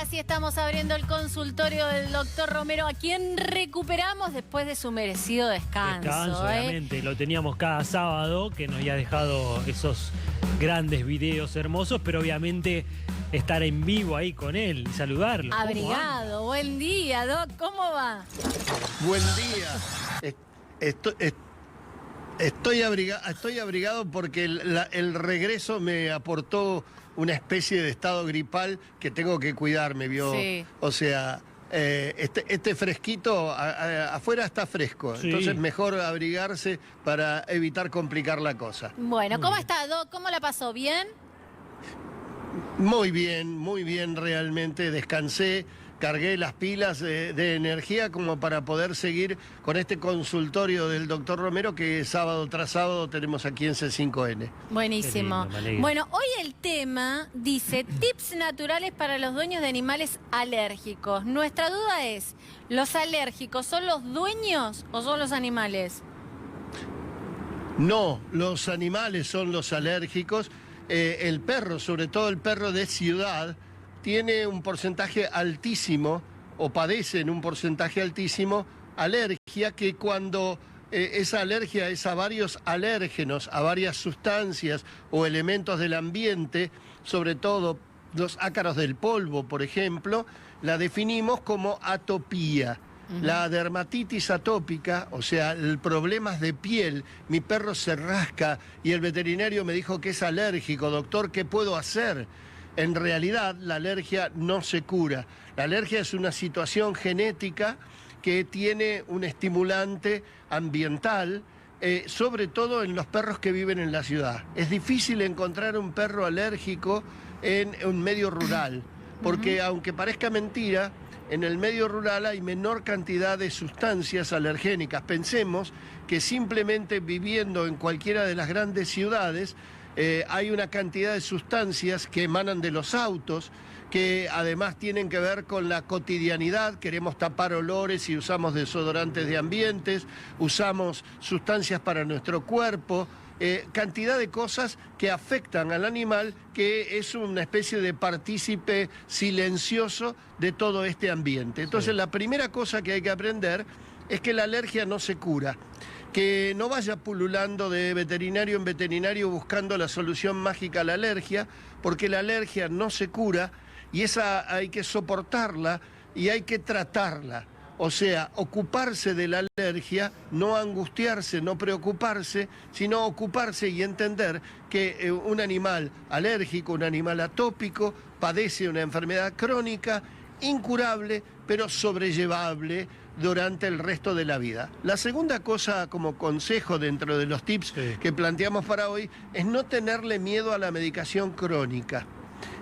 sí estamos abriendo el consultorio del doctor Romero, a quien recuperamos después de su merecido descanso. Obviamente. Lo teníamos cada sábado, que nos había dejado esos grandes videos hermosos, pero obviamente estar en vivo ahí con él y saludarlo. Abrigado, buen día, Doc, ¿cómo va? Buen día. Estoy abrigado porque el regreso me aportó una especie de estado gripal que tengo que cuidarme, ¿vio? Sí. O sea, este fresquito, afuera está fresco, Sí. Entonces mejor abrigarse para evitar complicar la cosa. Bueno, ¿cómo está, Doc? ¿Cómo la pasó? ¿Bien? Muy bien realmente, descansé, cargué las pilas de energía como para poder seguir con este consultorio del doctor Romero que sábado tras sábado tenemos aquí en C5N. Buenísimo. Qué lindo, me alegro. Bueno, hoy el tema dice tips naturales para los dueños de animales alérgicos. Nuestra duda es, ¿los alérgicos son los dueños o son los animales? No, los animales son los alérgicos. El perro, sobre todo el perro de ciudad, tiene un porcentaje altísimo, o padecen un porcentaje altísimo, alergia, que cuando esa alergia es a varios alérgenos, a varias sustancias o elementos del ambiente, sobre todo los ácaros del polvo, por ejemplo, la definimos como atopía. La dermatitis atópica, o sea, problemas de piel, mi perro se rasca y el veterinario me dijo que es alérgico, doctor, ¿qué puedo hacer? En realidad, la alergia no se cura. La alergia es una situación genética que tiene un estimulante ambiental, sobre todo en los perros que viven en la ciudad. Es difícil encontrar un perro alérgico en un medio rural, porque aunque parezca mentira, en el medio rural hay menor cantidad de sustancias alergénicas. Pensemos que simplemente viviendo en cualquiera de las grandes ciudades hay una cantidad de sustancias que emanan de los autos, que además tienen que ver con la cotidianidad. Queremos tapar olores y usamos desodorantes de ambientes, usamos sustancias para nuestro cuerpo. Cantidad de cosas que afectan al animal, que es una especie de partícipe silencioso de todo este ambiente. Entonces, la primera cosa que hay que aprender es que la alergia no se cura, que no vaya pululando de veterinario en veterinario buscando la solución mágica a la alergia, porque la alergia no se cura y esa hay que soportarla y hay que tratarla. O sea, ocuparse de la alergia, no angustiarse, no preocuparse, sino ocuparse y entender que un animal alérgico, un animal atópico, padece una enfermedad crónica, incurable, pero sobrellevable durante el resto de la vida. La segunda cosa, como consejo dentro de los tips que planteamos para hoy, es no tenerle miedo a la medicación crónica.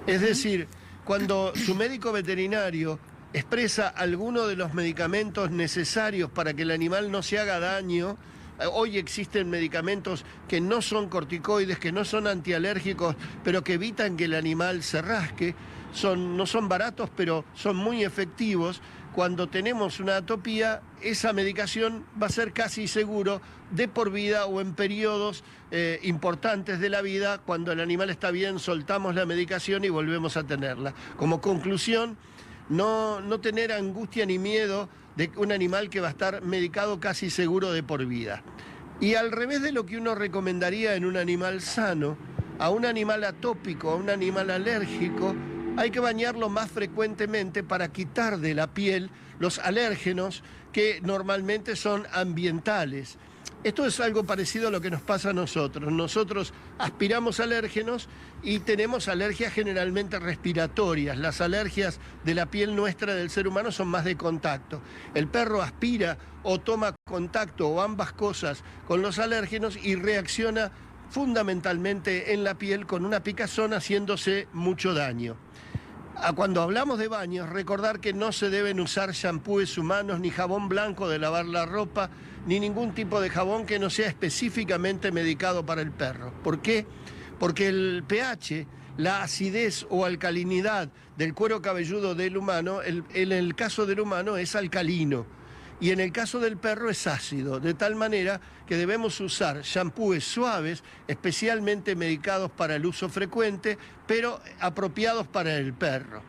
Es decir, cuando su médico veterinario expresa alguno de los medicamentos necesarios para que el animal no se haga daño. Hoy existen medicamentos que no son corticoides, que no son antialérgicos, pero que evitan que el animal se rasque. No son baratos, pero son muy efectivos. Cuando tenemos una atopía, esa medicación va a ser casi seguro de por vida o en periodos importantes de la vida. Cuando el animal está bien, soltamos la medicación y volvemos a tenerla. Como conclusión, no tener angustia ni miedo de un animal que va a estar medicado casi seguro de por vida. Y al revés de lo que uno recomendaría en un animal sano, a un animal atópico, a un animal alérgico, hay que bañarlo más frecuentemente para quitar de la piel los alérgenos que normalmente son ambientales. Esto es algo parecido a lo que nos pasa a nosotros. Nosotros aspiramos alérgenos y tenemos alergias generalmente respiratorias. Las alergias de la piel nuestra del ser humano son más de contacto. El perro aspira o toma contacto o ambas cosas con los alérgenos y reacciona fundamentalmente en la piel con una picazón haciéndose mucho daño. Cuando hablamos de baños, recordar que no se deben usar shampoos humanos, ni jabón blanco de lavar la ropa, ni ningún tipo de jabón que no sea específicamente medicado para el perro. ¿Por qué? Porque el pH, la acidez o alcalinidad del cuero cabelludo del humano, en el caso del humano es alcalino. Y en el caso del perro es ácido, de tal manera que debemos usar shampoos suaves, especialmente medicados para el uso frecuente, pero apropiados para el perro.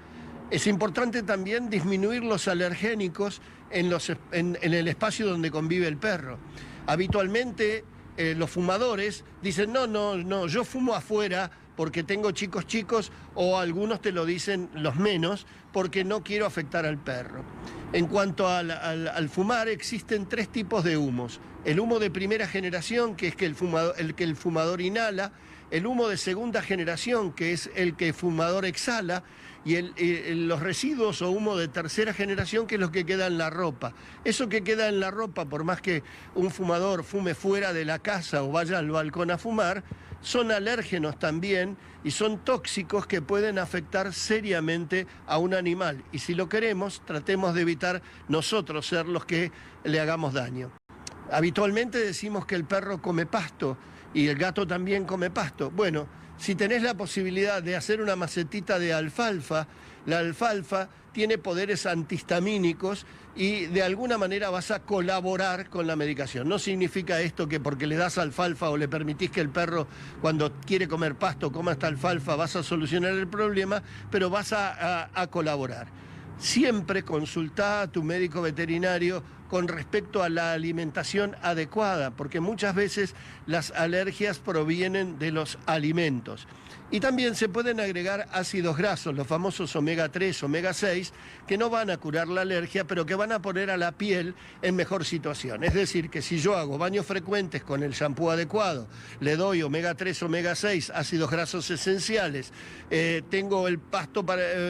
Es importante también disminuir los alergénicos en el espacio donde convive el perro. Habitualmente los fumadores dicen, no, yo fumo afuera porque tengo chicos, o algunos te lo dicen los menos, porque no quiero afectar al perro. En cuanto al fumar, existen 3 tipos de humos. El humo de primera generación, que es el que el fumador inhala, el humo de segunda generación, que es el que el fumador exhala, y los residuos o humo de tercera generación, que es lo que queda en la ropa. Eso que queda en la ropa, por más que un fumador fume fuera de la casa o vaya al balcón a fumar, son alérgenos también y son tóxicos que pueden afectar seriamente a un animal. Y si lo queremos, tratemos de evitar nosotros ser los que le hagamos daño. Habitualmente decimos que el perro come pasto y el gato también come pasto. Bueno, si tenés la posibilidad de hacer una macetita de alfalfa, la alfalfa tiene poderes antihistamínicos y de alguna manera vas a colaborar con la medicación. No significa esto que porque le das alfalfa o le permitís que el perro cuando quiere comer pasto coma esta alfalfa vas a solucionar el problema, pero vas a colaborar. Siempre consultá a tu médico veterinario con respecto a la alimentación adecuada, porque muchas veces las alergias provienen de los alimentos. Y también se pueden agregar ácidos grasos, los famosos omega 3, omega 6, que no van a curar la alergia, pero que van a poner a la piel en mejor situación. Es decir, que si yo hago baños frecuentes con el shampoo adecuado, le doy omega 3, omega 6, ácidos grasos esenciales, tengo el pasto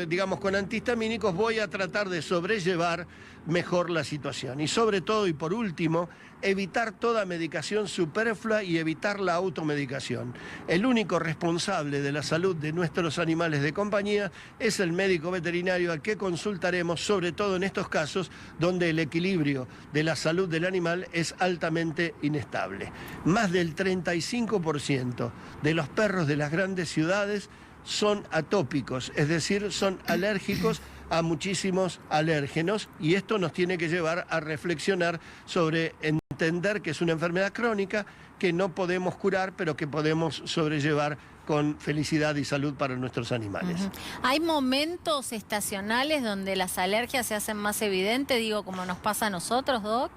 digamos con antihistamínicos, voy a tratar de sobrellevar mejor la situación. Y sobre todo, y por último, evitar toda medicación superflua y evitar la automedicación. El único responsable de la salud de nuestros animales de compañía es el médico veterinario al que consultaremos, sobre todo en estos casos donde el equilibrio de la salud del animal es altamente inestable. Más del 35% de los perros de las grandes ciudades son atópicos, es decir, son alérgicos a muchísimos alérgenos, y esto nos tiene que llevar a reflexionar sobre entender que es una enfermedad crónica que no podemos curar, pero que podemos sobrellevar con felicidad y salud para nuestros animales. ¿Hay momentos estacionales donde las alergias se hacen más evidentes, digo, como nos pasa a nosotros, Doc?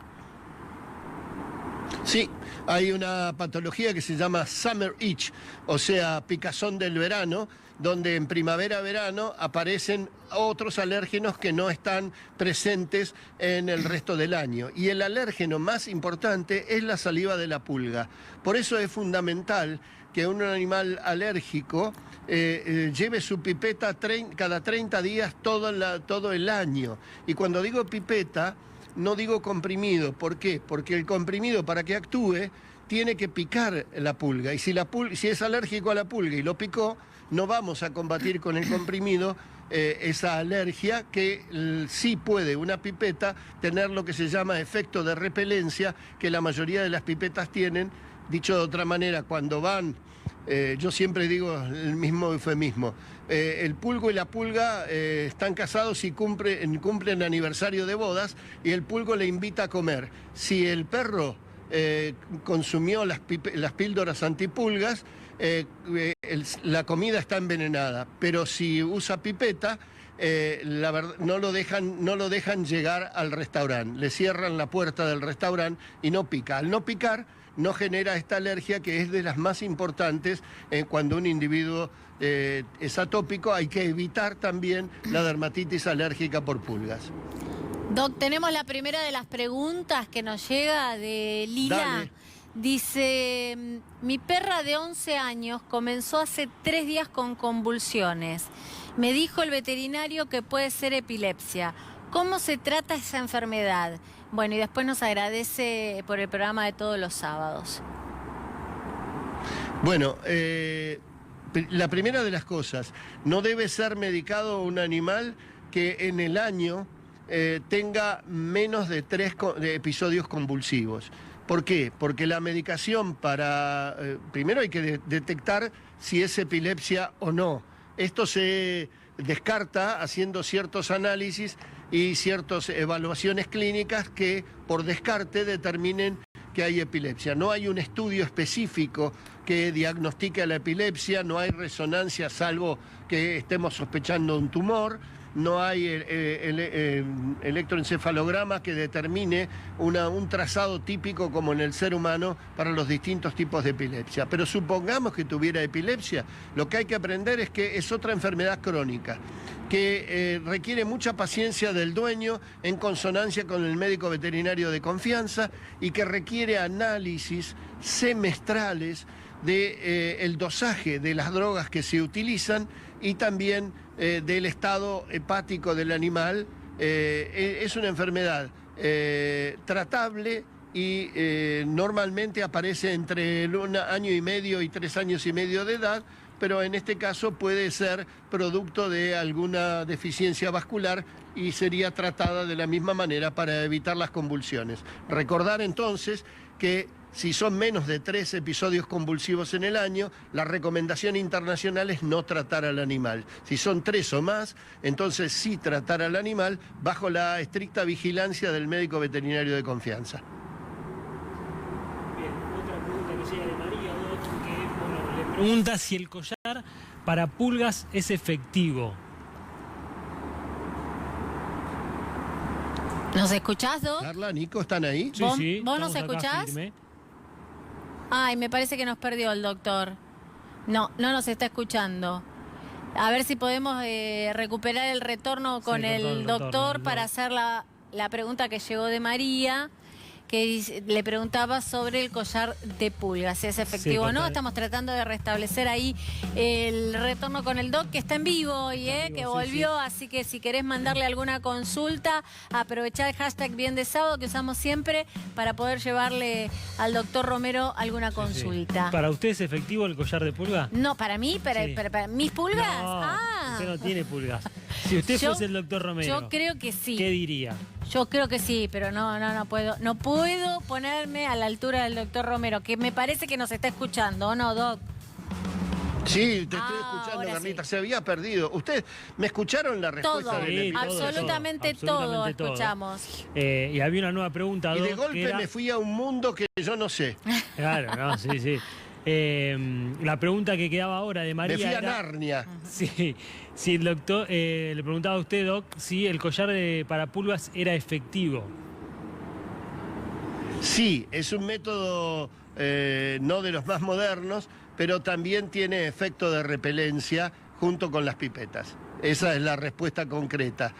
Sí, hay una patología que se llama summer itch, o sea, picazón del verano, donde en primavera-verano aparecen otros alérgenos que no están presentes en el resto del año. Y el alérgeno más importante es la saliva de la pulga. Por eso es fundamental que un animal alérgico lleve su pipeta cada 30 días todo el año. Y cuando digo pipeta, no digo comprimido. ¿Por qué? Porque el comprimido, para que actúe, tiene que picar la pulga. Y si es alérgico a la pulga y lo picó, no vamos a combatir con el comprimido esa alergia, que sí puede una pipeta tener lo que se llama efecto de repelencia, que la mayoría de las pipetas tienen. Dicho de otra manera, cuando van, yo siempre digo el mismo eufemismo, el pulgo y la pulga están casados y cumplen aniversario de bodas, y el pulgo le invita a comer. Si el perro consumió las píldoras antipulgas, la comida está envenenada, pero si usa pipeta, la verdad, no lo dejan llegar al restaurante, le cierran la puerta del restaurante y no pica. Al no picar, no genera esta alergia, que es de las más importantes cuando un individuo es atópico. Hay que evitar también la dermatitis alérgica por pulgas. Doc, tenemos la primera de las preguntas que nos llega de Lila. Dale. Dice, mi perra de 11 años comenzó hace 3 días con convulsiones. Me dijo el veterinario que puede ser epilepsia. ¿Cómo se trata esa enfermedad? Bueno, y después nos agradece por el programa de todos los sábados. Bueno, la primera de las cosas, no debe ser medicado un animal que en el año tenga menos de 3 episodios convulsivos. ¿Por qué? Porque la medicación primero hay que detectar si es epilepsia o no. Esto se descarta haciendo ciertos análisis y ciertas evaluaciones clínicas que por descarte determinen que hay epilepsia. No hay un estudio específico que diagnostique la epilepsia, no hay resonancia salvo que estemos sospechando un tumor. no hay electroencefalograma que determine un trazado típico como en el ser humano para los distintos tipos de epilepsia. Pero supongamos que tuviera epilepsia, lo que hay que aprender es que es otra enfermedad crónica, que requiere mucha paciencia del dueño en consonancia con el médico veterinario de confianza y que requiere análisis semestrales del dosaje de las drogas que se utilizan y también del estado hepático del animal. Es una enfermedad tratable y normalmente aparece entre 1 año y medio y 3 años y medio de edad, pero en este caso puede ser producto de alguna deficiencia vascular y sería tratada de la misma manera para evitar las convulsiones. Recordar entonces que si son menos de 3 episodios convulsivos en el año, la recomendación internacional es no tratar al animal. Si son 3 o más, entonces sí tratar al animal bajo la estricta vigilancia del médico veterinario de confianza. Bien, otra pregunta que llega de María, que le pregunta si el collar para pulgas es efectivo. ¿Nos escuchás, Doc? Carla, Nico, ¿están ahí? Sí, ¿Vos- sí, vos nos estamos acá escuchás? firme. Ay, me parece que nos perdió el doctor. No, no nos está escuchando. A ver si podemos recuperar el retorno con Sí, el el doctor retorno, para no. hacer la pregunta que llegó de María, que le preguntaba sobre el collar de pulgas, si es efectivo o no. total. Estamos tratando de restablecer ahí el retorno con el doc, que está en vivo hoy, Está en que vivo, sí, volvió, así que si querés mandarle alguna consulta, aprovechá el hashtag Bien de Sábado que usamos siempre para poder llevarle al doctor Romero alguna consulta. ¿Para usted es efectivo el collar de pulga? No, para mí, para, Sí. para mis pulgas. No, Ah. usted no tiene pulgas. Si usted Yo- fuese el doctor Romero, Yo creo que sí. ¿qué diría? Yo creo que sí, pero no puedo ponerme a la altura del doctor Romero, que me parece que nos está escuchando, ¿o no, Doc? Sí, te estoy Ah, escuchando, ahora Carlita. sí. Se había perdido. ¿Ustedes me escucharon la respuesta Todo, del Sí, episodio? todo, absolutamente todo absolutamente todo. escuchamos. Y había una nueva pregunta, Y de Doc, golpe que era- me fui a un mundo que yo no sé. Claro, no, sí, sí. La pregunta que quedaba ahora de María Me fui a era... Narnia. Sí, sí, el doctor, le preguntaba a usted, Doc, si el collar para pulgas era efectivo. Sí, es un método no de los más modernos, pero también tiene efecto de repelencia junto con las pipetas. Esa es la respuesta concreta.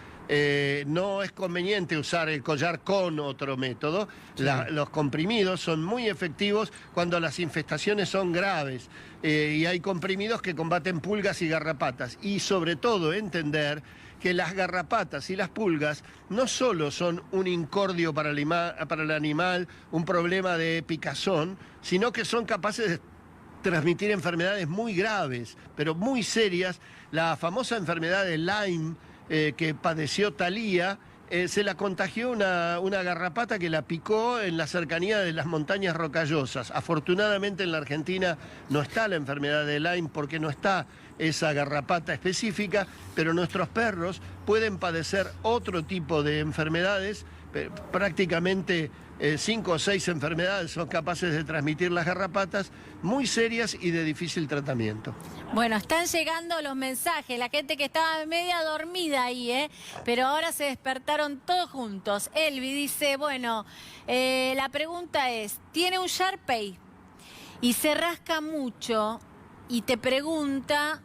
No es conveniente usar el collar con otro método. Sí. Los comprimidos son muy efectivos cuando las infestaciones son graves y hay comprimidos que combaten pulgas y garrapatas. Y sobre todo entender que las garrapatas y las pulgas no solo son un incordio para el animal, un problema de picazón, sino que son capaces de transmitir enfermedades muy graves, pero muy serias. La famosa enfermedad de Lyme que padeció Thalía, se la contagió una garrapata que la picó en la cercanía de las montañas rocallosas. Afortunadamente en la Argentina no está la enfermedad de Lyme porque no está esa garrapata específica, pero nuestros perros pueden padecer otro tipo de enfermedades, prácticamente 5 o 6 enfermedades son capaces de transmitir las garrapatas, muy serias y de difícil tratamiento. Bueno, están llegando los mensajes, la gente que estaba media dormida ahí, pero ahora se despertaron todos juntos. Elvi dice, bueno, la pregunta es, tiene un Sharpei y se rasca mucho y te pregunta,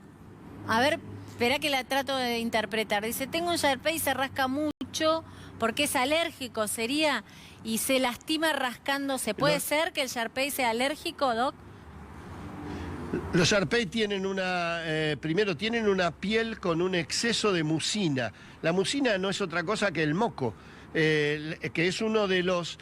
a ver, espera que la trato de interpretar. Dice, tengo un Sharpei y se rasca mucho porque es alérgico, sería, y se lastima rascándose. ¿Puede No. ser que el Sharpei sea alérgico, Doc? Los Sharpei tienen primero tienen una piel con un exceso de mucina. La mucina no es otra cosa que el moco, que es uno de los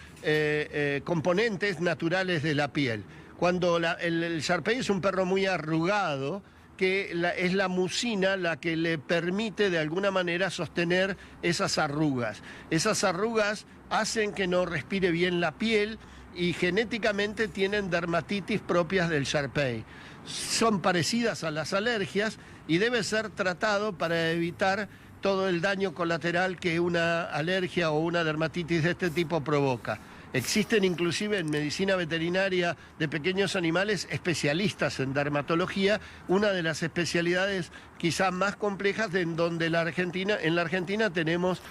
componentes naturales de la piel. Cuando el Sharpei es un perro muy arrugado, que es la mucina la que le permite de alguna manera sostener esas arrugas. Esas arrugas hacen que no respire bien la piel y genéticamente tienen dermatitis propias del Sharpei. Son parecidas a las alergias y debe ser tratado para evitar todo el daño colateral que una alergia o una dermatitis de este tipo provoca. Existen inclusive en medicina veterinaria de pequeños animales especialistas en dermatología, una de las especialidades quizás más complejas en donde en la Argentina tenemos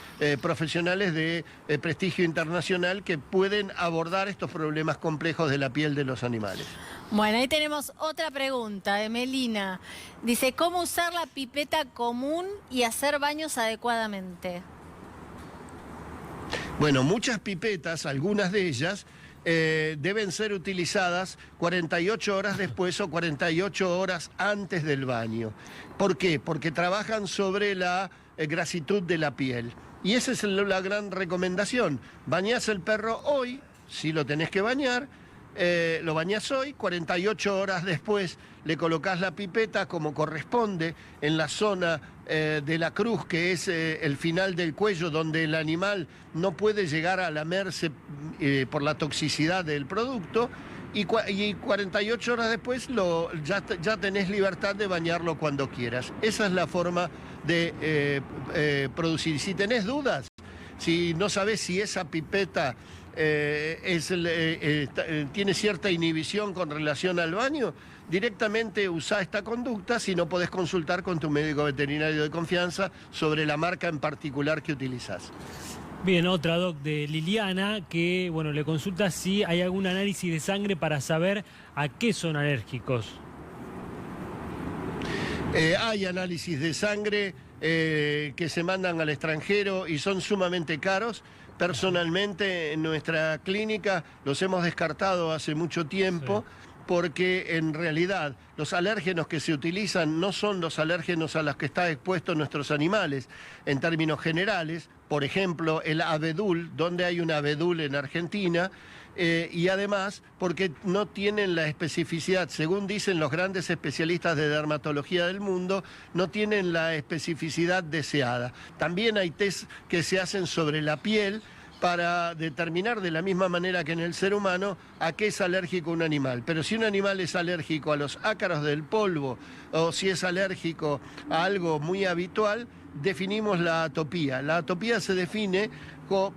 profesionales de prestigio internacional que pueden abordar estos problemas complejos de la piel de los animales. Bueno, ahí tenemos otra pregunta de Melina. Dice, ¿cómo usar la pipeta común y hacer baños adecuadamente? Bueno, muchas pipetas, algunas de ellas, deben ser utilizadas 48 horas después o 48 horas antes del baño. ¿Por qué? Porque trabajan sobre la grasitud de la piel. Y esa es la gran recomendación. Bañás el perro hoy, si lo tenés que bañar, lo bañás hoy, 48 horas después le colocás la pipeta como corresponde en la zona de la cruz, que es el final del cuello, donde el animal no puede llegar a lamerse por la toxicidad del producto, y 48 horas después ya tenés libertad de bañarlo cuando quieras. Esa es la forma de producir. Si tenés dudas, si no sabés si esa pipeta tiene cierta inhibición con relación al baño, directamente usá esta conducta. Si no, podés consultar con tu médico veterinario de confianza sobre la marca en particular que utilizás. Bien, otra doc de Liliana que, bueno, le consulta si hay algún análisis de sangre para saber a qué son alérgicos. Hay análisis de sangre que se mandan al extranjero y son sumamente caros. Personalmente, en nuestra clínica los hemos descartado hace mucho tiempo, porque en realidad los alérgenos que se utilizan no son los alérgenos a los que están expuestos nuestros animales. En términos generales, por ejemplo, el abedul, donde hay un abedul en Argentina, y además porque no tienen la especificidad, según dicen los grandes especialistas de dermatología del mundo, no tienen la especificidad deseada. También hay test que se hacen sobre la piel para determinar de la misma manera que en el ser humano a qué es alérgico un animal. Pero si un animal es alérgico a los ácaros del polvo o si es alérgico a algo muy habitual, definimos la atopía. La atopía se define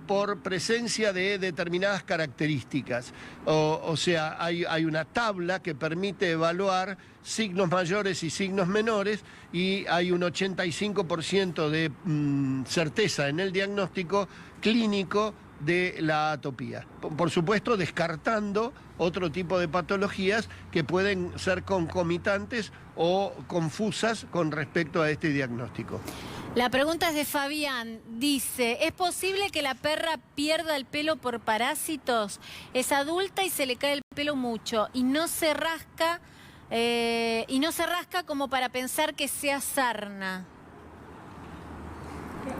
por presencia de determinadas características. O sea, hay una tabla que permite evaluar signos mayores y signos menores, y hay un 85% de certeza en el diagnóstico clínico de la atopía. Por supuesto, descartando otro tipo de patologías que pueden ser concomitantes o confusas con respecto a este diagnóstico. La pregunta es de Fabián. Dice, ¿es posible que la perra pierda el pelo por parásitos? Es adulta y se le cae el pelo mucho y no se rasca como para pensar que sea sarna.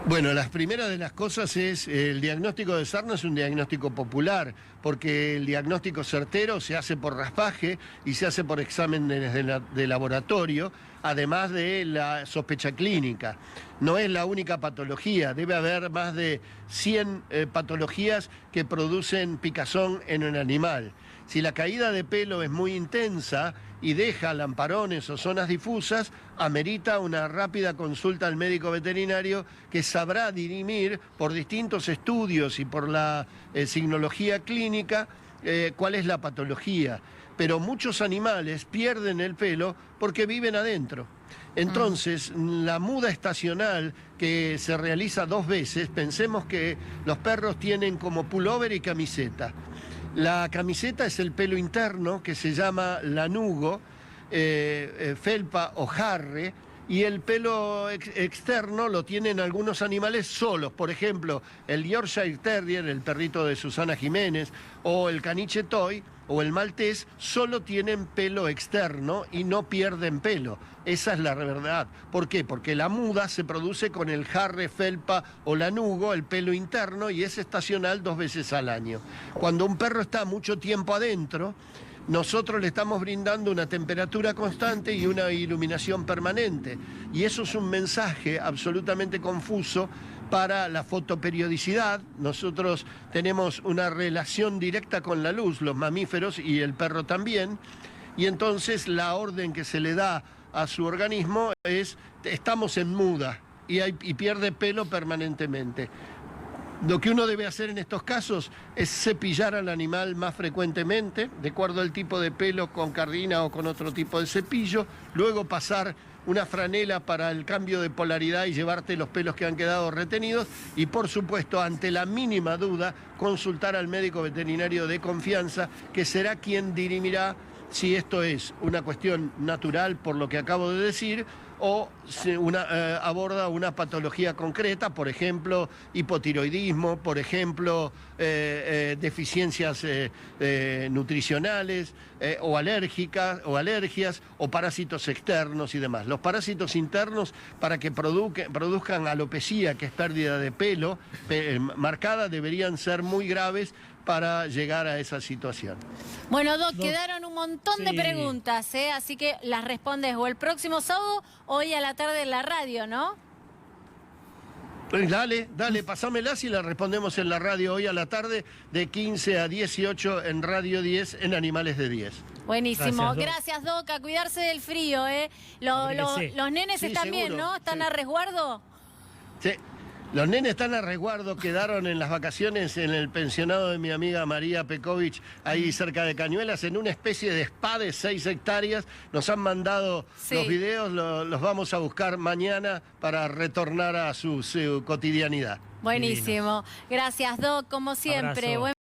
Bueno, las primeras de las cosas es, el diagnóstico de sarna es un diagnóstico popular, porque el diagnóstico certero se hace por raspaje y se hace por exámenes de laboratorio, además de la sospecha clínica. No es la única patología, debe haber más de 100 patologías que producen picazón en un animal. Si la caída de pelo es muy intensa y deja lamparones o zonas difusas, amerita una rápida consulta al médico veterinario, que sabrá dirimir por distintos estudios y por la signología clínica cuál es la patología. Pero muchos animales pierden el pelo porque viven adentro. Entonces, la muda estacional que se realiza 2 veces, pensemos que los perros tienen como pullover y camiseta. La camiseta es el pelo interno, que se llama lanugo, felpa o jarre, y el pelo externo lo tienen algunos animales solos. Por ejemplo, el Yorkshire Terrier, el perrito de Susana Jiménez, o el caniche toy, o el maltés, solo tienen pelo externo y no pierden pelo. Esa es la verdad. ¿Por qué? Porque la muda se produce con el jarre, felpa o lanugo, el pelo interno, y es estacional 2 veces al año. Cuando un perro está mucho tiempo adentro, nosotros le estamos brindando una temperatura constante y una iluminación permanente. Y eso es un mensaje absolutamente confuso para la fotoperiodicidad. Nosotros tenemos una relación directa con la luz, los mamíferos y el perro también. Y entonces la orden que se le da a su organismo es: estamos en muda, y pierde pelo permanentemente. Lo que uno debe hacer en estos casos es cepillar al animal más frecuentemente, de acuerdo al tipo de pelo, con cardina o con otro tipo de cepillo, luego pasar una franela para el cambio de polaridad y llevarte los pelos que han quedado retenidos y, por supuesto, ante la mínima duda, consultar al médico veterinario de confianza, que será quien dirimirá si esto es una cuestión natural, por lo que acabo de decir, o si aborda una patología concreta, por ejemplo, hipotiroidismo, por ejemplo, deficiencias nutricionales o alérgicas o alergias o parásitos externos y demás. Los parásitos internos, para que produzcan alopecia, que es pérdida de pelo marcada, deberían ser muy graves para llegar a esa situación. Bueno, Doc, quedaron un montón de preguntas, así que las respondes o el próximo sábado o hoy a la tarde en la radio, ¿no? Pues dale, pasámelas y las respondemos en la radio hoy a la tarde de 15 a 18 en Radio 10 en Animales de 10. Buenísimo. Gracias, Doc. A cuidarse del frío, ¿eh? Los nenes están seguro, bien, ¿no? ¿Están sí. a resguardo? Sí. Los nenes están a resguardo, quedaron en las vacaciones en el pensionado de mi amiga María Pekovic, ahí cerca de Cañuelas, en una especie de spa de 6 hectáreas. Nos han mandado los videos, los vamos a buscar mañana para retornar a su cotidianidad. Buenísimo. Gracias, Doc, como siempre.